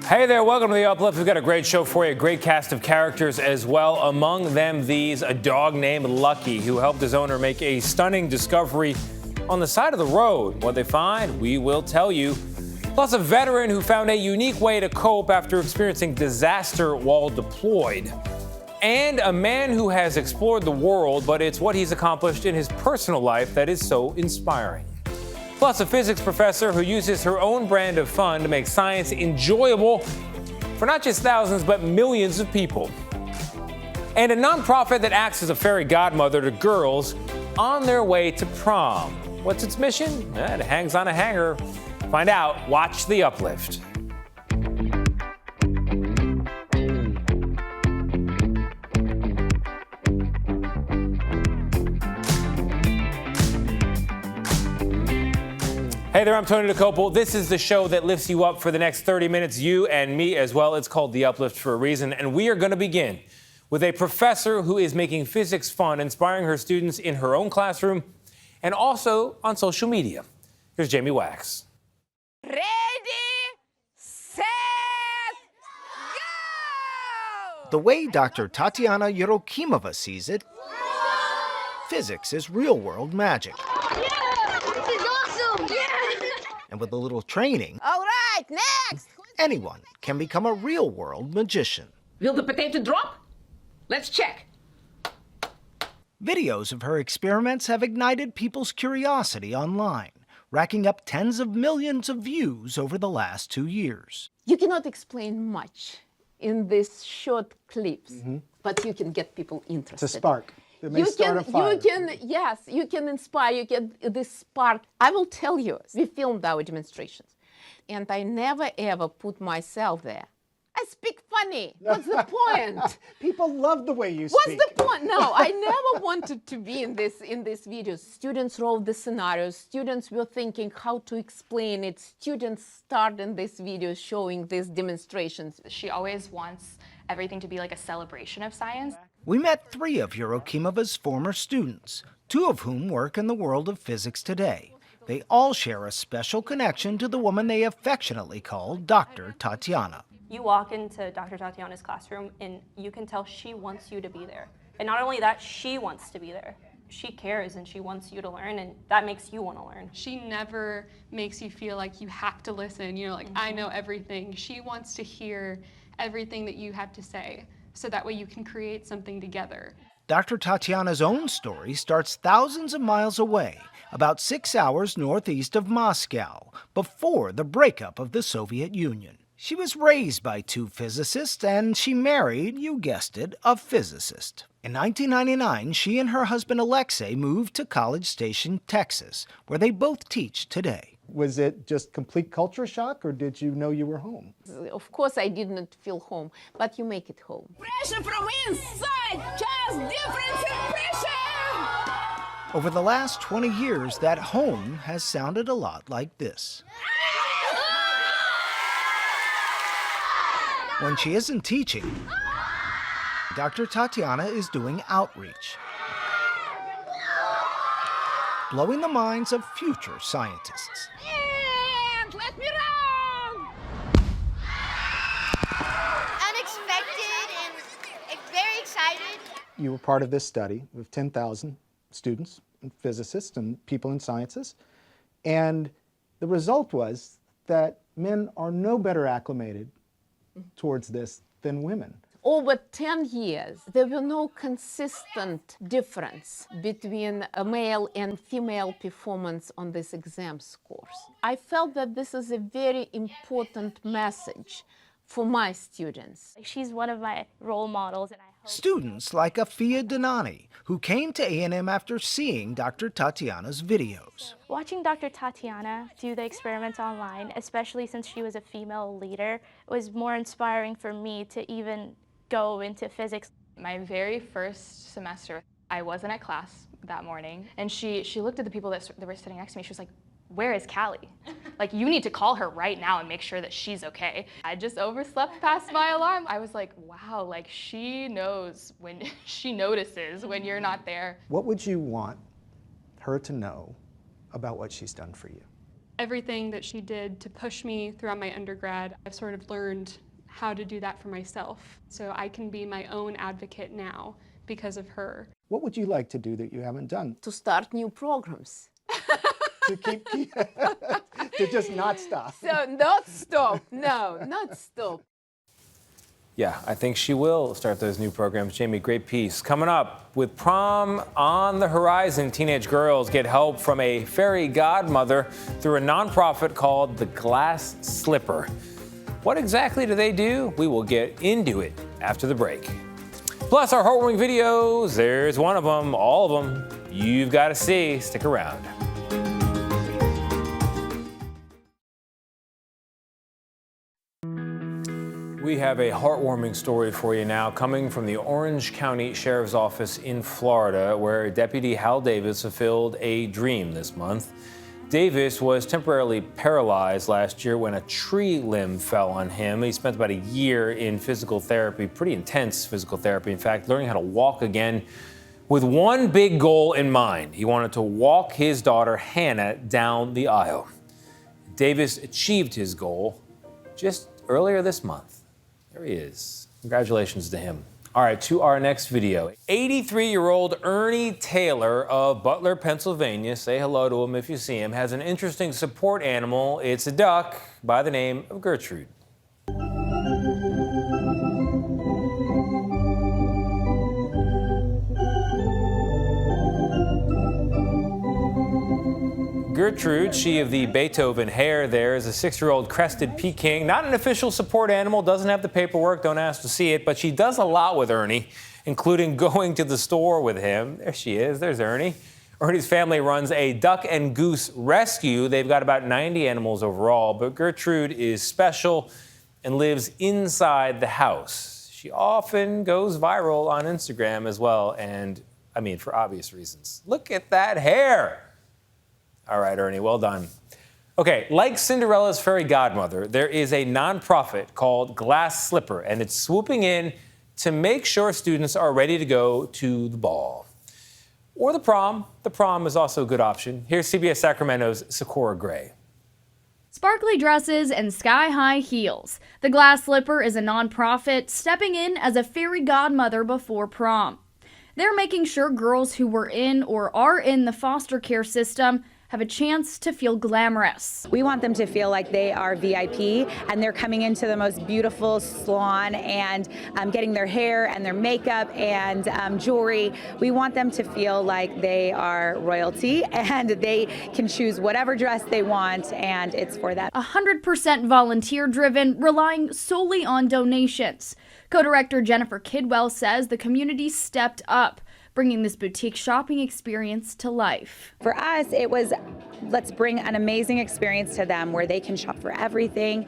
Hey there, welcome to The Uplift. We've got a great show for you, a great cast of characters as well. Among them, a dog named Lucky, who helped his owner make a stunning discovery on the side of the road. What they find, we will tell you. Plus, a veteran who found a unique way to cope after experiencing disaster while deployed. And a man who has explored the world, but it's what he's accomplished in his personal life that is so inspiring. Plus, a physics professor who uses her own brand of fun to make science enjoyable for not just thousands, but millions of people. And a nonprofit that acts as a fairy godmother to girls on their way to prom. What's its mission? It hangs on a hanger. Find out. Watch The Uplift. Hey there, I'm Tony DeCopel. This is the show that lifts you up for the next 30 minutes, you and me as well. It's called The Uplift for a reason, and we are going to begin with a professor who is making physics fun, inspiring her students in her own classroom and also on social media. Here's Jamie Wax. Ready, set, go! The way Dr. Tatiana Yerokimova sees it, physics is real-world magic. And with a little training, All right, next! anyone can become a real-world magician. Will the potato drop? Let's check. Videos of her experiments have ignited people's curiosity online, racking up tens of millions of views over the last 2 years. You cannot explain much in these short clips, but you can get people interested. It's a spark. It may start a fire. You can inspire, you get this spark. I will tell you, we filmed our demonstrations, and I never ever put myself there. I speak funny. What's the point? People love the way you What's speak. the point? No, I never wanted to be in this videos. Students wrote the scenarios. Students were thinking how to explain it. Students start in this video showing these demonstrations. She always wants everything to be like a celebration of science. We met 3 of Yerokimova's former students, 2 of whom work in the world of physics today. They all share a special connection to the woman they affectionately call Dr. Tatiana. You walk into Dr. Tatiana's classroom and you can tell she wants you to be there. And not only that, she wants to be there. She cares and she wants you to learn, and that makes you want to learn. She never makes you feel like you have to listen, like I know everything. She wants to hear everything that you have to say, so that way you can create something together. Dr. Tatiana's own story starts thousands of miles away, about 6 hours northeast of Moscow, before the breakup of the Soviet Union. She was raised by 2 physicists, and she married, you guessed it, a physicist. In 1999, she and her husband Alexei moved to College Station, Texas, where they both teach today. Was it just complete culture shock, or did you know you were home? Of course, I didn't feel home, but you make it home. Pressure from inside, just difference in pressure! Over the last 20 years, that home has sounded a lot like this. When she isn't teaching, Dr. Tatiana is doing outreach, blowing the minds of future scientists. And let me run! Unexpected and very excited. You were part of this study of 10,000 students and physicists and people in sciences, and the result was that men are no better acclimated towards this than women. Over 10 years, there were no consistent difference between a male and female performance on this exam scores. I felt that this is a very important message for my students. She's one of my role models, and I hope Students like Afia Danani, who came to A&M after seeing Dr. Tatiana's videos. watching Dr. Tatiana do the experiments online, especially since she was a female leader, was more inspiring for me to even go into physics. My very first semester, I wasn't at class that morning, and she looked at the people that were sitting next to me. She was like, "Where is Callie? Like, you need to call her right now and make sure that she's okay." I just overslept past my alarm. I was like, wow, like she knows when, she notices when you're not there. What would you want her to know about what she's done for you? Everything that she did to push me throughout my undergrad, I've sort of learned how to do that for myself. So I can be my own advocate now because of her. What would you like to do that you haven't done? To start new programs. To keep, to just not stop. So not stop. No, not stop. Yeah, I think she will start those new programs. Jamie, great piece. Coming up, with prom on the horizon, teenage girls get help from a fairy godmother through a nonprofit called the Glass Slipper. What exactly do they do? We will get into it after the break. Plus, our heartwarming videos, there's one of them, all of them, you've got to see. Stick around. We have a heartwarming story for you now, coming from the Orange County Sheriff's Office in Florida, where Deputy Hal Davis fulfilled a dream this month. Davis was temporarily paralyzed last year when a tree limb fell on him. He spent about a year in physical therapy, pretty intense physical therapy, in fact, learning how to walk again with one big goal in mind. He wanted to walk his daughter, Hannah, down the aisle. Davis achieved his goal just earlier this month. There he is. Congratulations to him. All right, to our next video. 83-year-old Ernie Taylor of Butler, Pennsylvania, say hello to him if you see him, has an interesting support animal. It's a duck by the name of Gertrude. Gertrude, she of the Beethoven hair there, is a 6-year-old crested Peking. Not an official support animal, doesn't have the paperwork, don't ask to see it, but she does a lot with Ernie, including going to the store with him. There she is, there's Ernie. Ernie's family runs a duck and goose rescue. They've got about 90 animals overall, but Gertrude is special and lives inside the house. She often goes viral on Instagram as well, and I mean, for obvious reasons. Look at that hair. All right, Ernie, well done. Okay, like Cinderella's fairy godmother, there is a nonprofit called Glass Slipper, and it's swooping in to make sure students are ready to go to the ball. Or the prom. The prom is also a good option. Here's CBS Sacramento's Sakura Gray. Sparkly dresses and sky-high heels. The Glass Slipper is a nonprofit stepping in as a fairy godmother before prom. They're making sure girls who were in or are in the foster care system have a chance to feel glamorous. We want them to feel like they are VIP and they're coming into the most beautiful salon and getting their hair and their makeup and jewelry. We want them to feel like they are royalty and they can choose whatever dress they want and it's for them. 100% volunteer driven, relying solely on donations. Co-director Jennifer Kidwell says the community stepped up, bringing this boutique shopping experience to life. For us, it was, let's bring an amazing experience to them where they can shop for everything,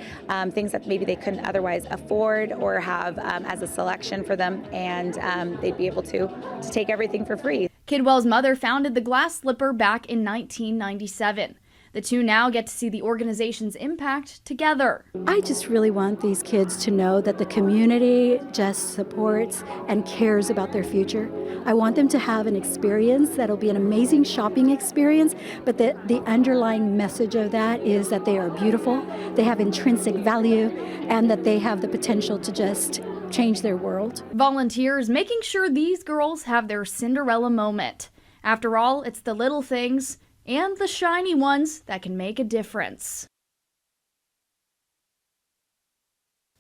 things that maybe they couldn't otherwise afford or have as a selection for them, and they'd be able to take everything for free. Kidwell's mother founded the Glass Slipper back in 1997. The two now get to see the organization's impact together. I just really want these kids to know that the community just supports and cares about their future. I want them to have an experience that'll be an amazing shopping experience, but the underlying message of that is that they are beautiful, they have intrinsic value, and that they have the potential to just change their world. Volunteers making sure these girls have their Cinderella moment. After all, it's the little things and the shiny ones that can make a difference.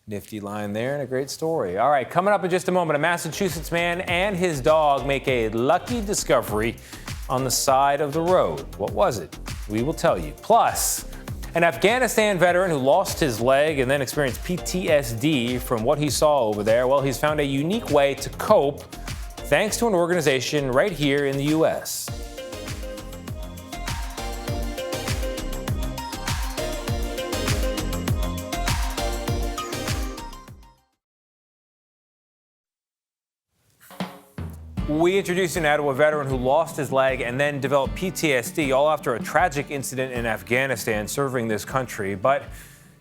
Nifty line there and a great story. All right, coming up in just a moment, a Massachusetts man and his dog make a lucky discovery on the side of the road. What was it? We will tell you. Plus, an Afghanistan veteran who lost his leg and then experienced PTSD from what he saw over there, well, he's found a unique way to cope thanks to an organization right here in the U.S. We introduce you now to a veteran who lost his leg and then developed PTSD, all after a tragic incident in Afghanistan serving this country. But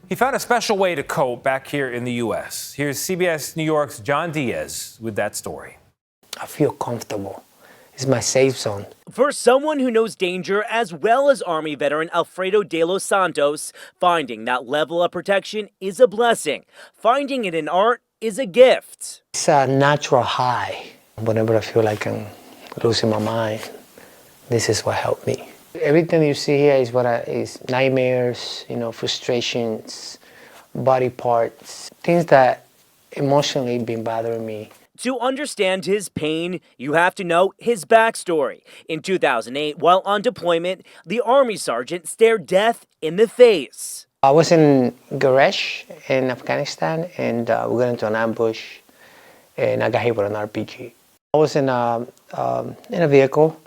he found a special way to cope back here in the U.S. Here's CBS New York's John Diaz with that story. I feel comfortable. It's my safe zone. For someone who knows danger as well as Army veteran Alfredo de los Santos, finding that level of protection is a blessing. Finding it in art is a gift. It's a natural high. Whenever I feel like I'm losing my mind, this is what helped me. Everything you see here is nightmares, frustrations, body parts, things that emotionally been bothering me. To understand his pain, you have to know his backstory. In 2008, while on deployment, the Army sergeant stared death in the face. I was in Garesh in Afghanistan, and we got into an ambush, and I got hit with an RPG. I was in a vehicle.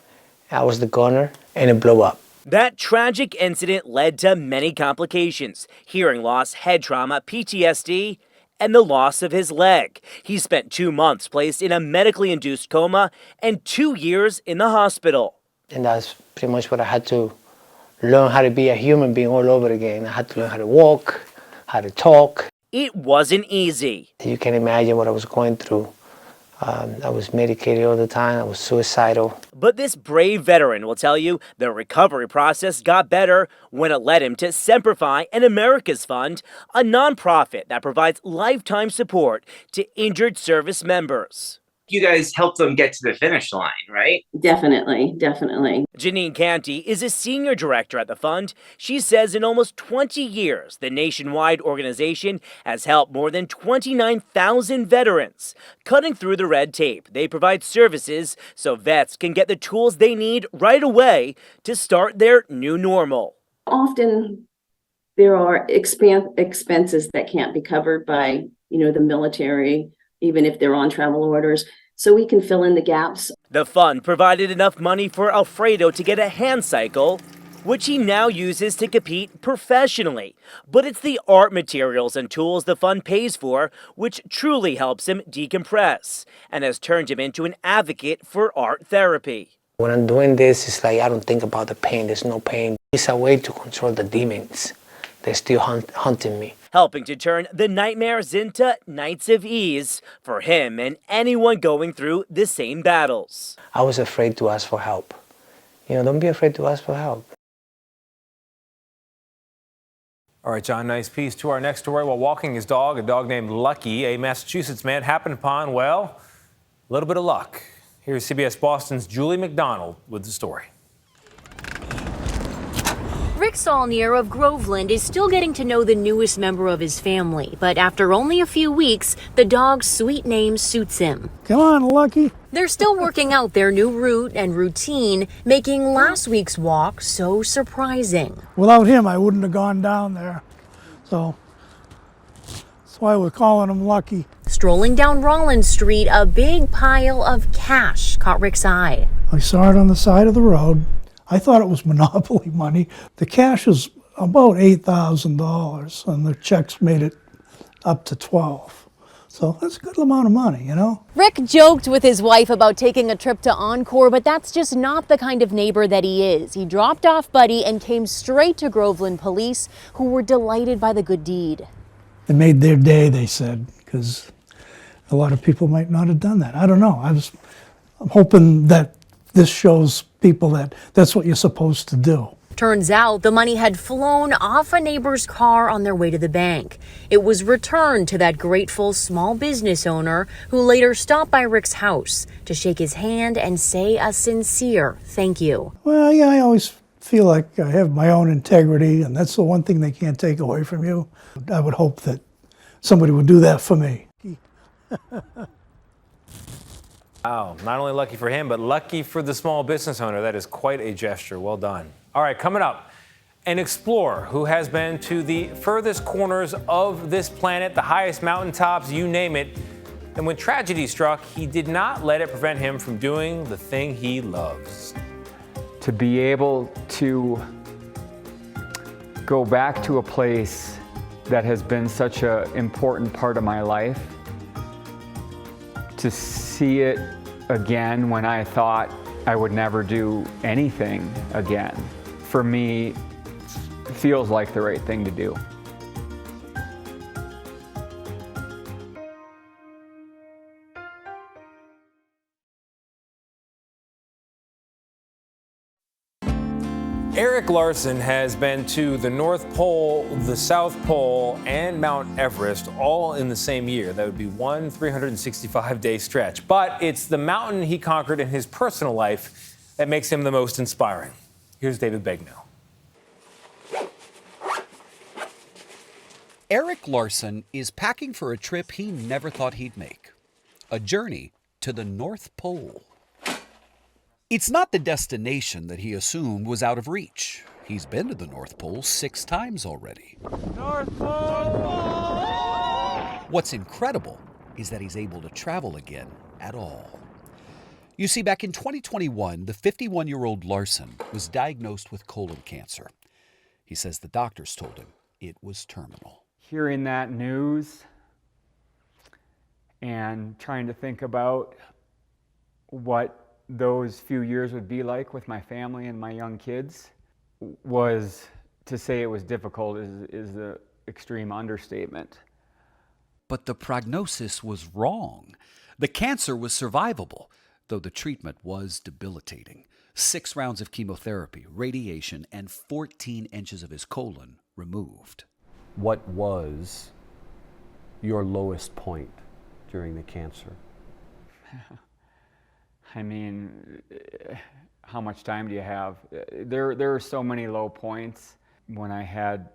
I was the gunner, and it blew up. That tragic incident led to many complications: hearing loss, head trauma, PTSD, and the loss of his leg. He spent 2 months placed in a medically induced coma and 2 years in the hospital. And that's pretty much what I had to learn, how to be a human being all over again. I had to learn how to walk, how to talk. It wasn't easy. You can imagine what I was going through. I was medicated all the time. I was suicidal. But this brave veteran will tell you the recovery process got better when it led him to Semperfi and America's Fund, a nonprofit that provides lifetime support to injured service members. You guys helped them get to the finish line, right? Definitely, definitely. Janine Canty is a senior director at the fund. She says in almost 20 years, the nationwide organization has helped more than 29,000 veterans. Cutting through the red tape, they provide services so vets can get the tools they need right away to start their new normal. Often there are expenses that can't be covered by, the military, even if they're on travel orders, so we can fill in the gaps. The fund provided enough money for Alfredo to get a hand cycle, which he now uses to compete professionally. But it's the art materials and tools the fund pays for which truly helps him decompress and has turned him into an advocate for art therapy. When I'm doing this, it's like I don't think about the pain. There's no pain. It's a way to control the demons. They're still hunting me. Helping to turn the nightmares into nights of ease for him and anyone going through the same battles. I was afraid to ask for help. Don't be afraid to ask for help. All right, John, nice piece. To our next story. While walking his dog, a dog named Lucky, a Massachusetts man happened upon, a little bit of luck. Here's CBS Boston's Julie McDonald with the story. Rick Saulnier of Groveland is still getting to know the newest member of his family, but after only a few weeks, the dog's sweet name suits him. Come on, Lucky. They're still working out their new route and routine, making last week's walk so surprising. Without him, I wouldn't have gone down there. So that's why we're calling him Lucky. Strolling down Rollins Street, a big pile of cash caught Rick's eye. I saw it on the side of the road. I thought it was Monopoly money. The cash was about $8,000, and the checks made it up to $12,000. So that's a good amount of money, Rick joked with his wife about taking a trip to Encore, but that's just not the kind of neighbor that he is. He dropped off Buddy and came straight to Groveland police, who were delighted by the good deed. It made their day, they said, because a lot of people might not have done that. I don't know. I'm hoping that this shows people that that's what you're supposed to do. Turns out the money had flown off a neighbor's car on their way to the bank. It was returned to that grateful small business owner who later stopped by Rick's house to shake his hand and say a sincere thank you. Well, yeah, I always feel like I have my own integrity, and that's the one thing they can't take away from you. I would hope that somebody would do that for me. Wow, not only lucky for him, but lucky for the small business owner. That is quite a gesture. Well done. All right, coming up, an explorer who has been to the furthest corners of this planet, the highest mountaintops, you name it. And when tragedy struck, he did not let it prevent him from doing the thing he loves. To be able to go back to a place that has been such an important part of my life, to see it again when I thought I would never do anything again, for me, feels like the right thing to do. Eric Larson has been to the North Pole, the South Pole, and Mount Everest all in the same year. That would be one 365-day stretch. But it's the mountain he conquered in his personal life that makes him the most inspiring. Here's David Begnail. Eric Larson is packing for a trip he never thought he'd make. A journey to the North Pole. It's not the destination that he assumed was out of reach. He's been to the North Pole 6 times already. North Pole! What's incredible is that he's able to travel again at all. You see, back in 2021, the 51-year-old Larson was diagnosed with colon cancer. He says the doctors told him it was terminal. Hearing that news and trying to think about what those few years would be like with my family and my young kids was, to say it was difficult is the extreme understatement. But the prognosis was wrong. The cancer was survivable, though the treatment was debilitating. 6 rounds of chemotherapy, radiation, and 14 inches of his colon removed. What was your lowest point during the cancer? I mean, how much time do you have? There are so many low points. When I had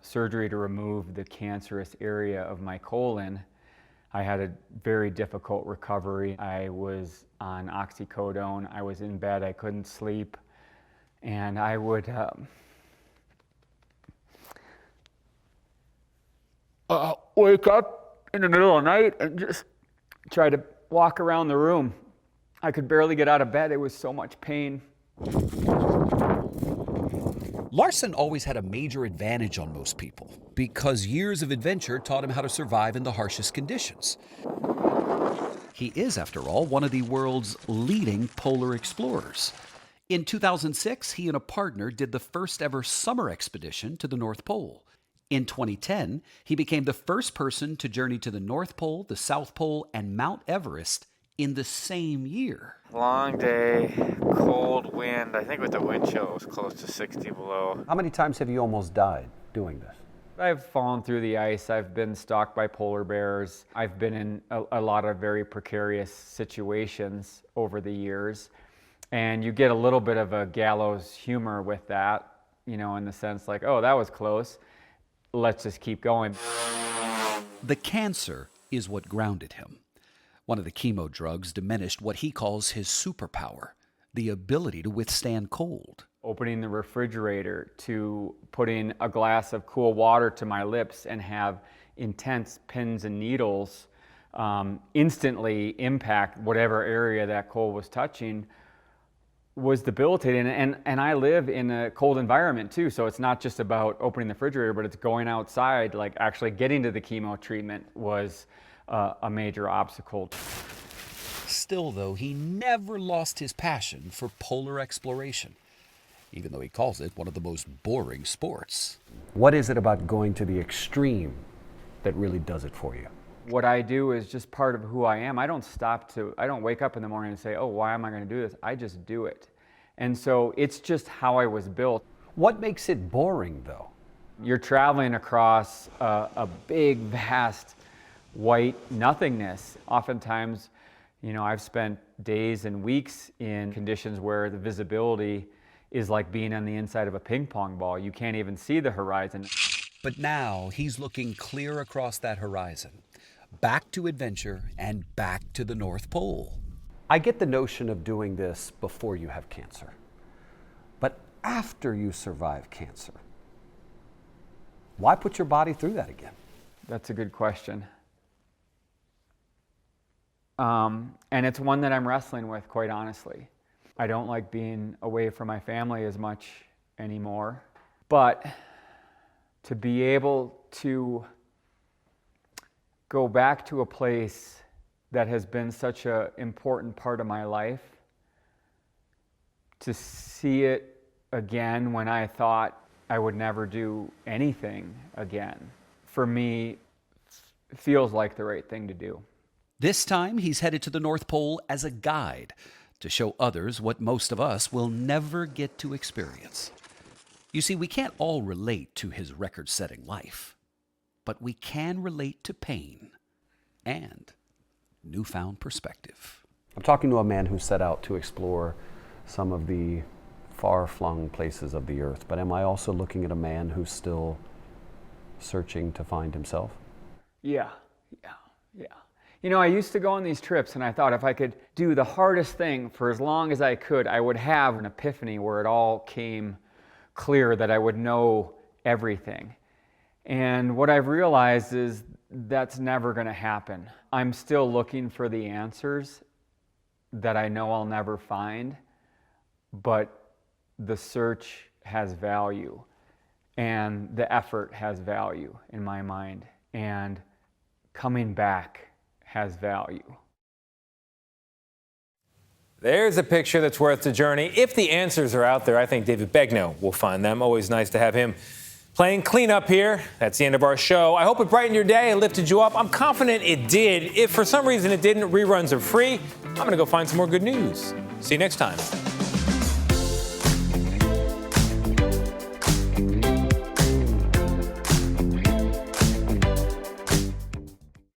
surgery to remove the cancerous area of my colon, I had a very difficult recovery. I was on oxycodone. I was in bed. I couldn't sleep. And I would wake up in the middle of the night and just try to walk around the room. I could barely get out of bed. It was so much pain. Larson always had a major advantage on most people because years of adventure taught him how to survive in the harshest conditions. He is, after all, one of the world's leading polar explorers. In 2006, he and a partner did the first ever summer expedition to the North Pole. In 2010, he became the first person to journey to the North Pole, the South Pole, and Mount Everest in the same year. Long day, cold wind. I think with the wind chill it was close to 60 below. How many times have you almost died doing this? I've fallen through the ice. I've been stalked by polar bears. I've been in a lot of very precarious situations over the years. And you get a little bit of a gallows humor with that, you know, in the sense like, oh, that was close. Let's just keep going. The cancer is what grounded him. One of the chemo drugs diminished what he calls his superpower, the ability to withstand cold. Opening the refrigerator to putting a glass of cool water to my lips and have intense pins and needles instantly impact whatever area that cold was touching was debilitating. And I live in a cold environment too, so it's not just about opening the refrigerator, but it's going outside, like actually getting to the chemo treatment was a major obstacle. Still, though, he never lost his passion for polar exploration, even though he calls it one of the most boring sports. What is it about going to the extreme that really does it for you? What I do is just part of who I am. I don't wake up in the morning and say, oh, why am I going to do this? I just do it. And so it's just how I was built. What makes it boring, though? You're traveling across a big, vast, white nothingness. Oftentimes, you know, I've spent days and weeks in conditions where the visibility is like being on the inside of a ping pong ball. You can't even see the horizon. But now he's looking clear across that horizon, back to adventure and back to the North Pole. I get the notion of doing this before you have cancer. But after you survive cancer, why put your body through that again? That's a good question. And it's one that I'm wrestling with, quite honestly. I don't like being away from my family as much anymore. But to be able to go back to a place that has been such an important part of my life, to see it again when I thought I would never do anything again, for me, feels like the right thing to do. This time, he's headed to the North Pole as a guide, to show others what most of us will never get to experience. You see, we can't all relate to his record-setting life, but we can relate to pain and newfound perspective. I'm talking to a man who set out to explore some of the far-flung places of the earth, but am I also looking at a man who's still searching to find himself? Yeah. You know, I used to go on these trips and I thought if I could do the hardest thing for as long as I could, I would have an epiphany where it all came clear, that I would know everything. And what I've realized is that's never going to happen. I'm still looking for the answers that I know I'll never find, but the search has value and the effort has value in my mind, and coming back has value. There's a picture that's worth the journey. If the answers are out there, I think David Begnaud will find them. Always nice to have him playing cleanup here. That's the end of our show. I hope it brightened your day and lifted you up. I'm confident it did. If for some reason it didn't, reruns are free. I'm going to go find some more good news. See you next time.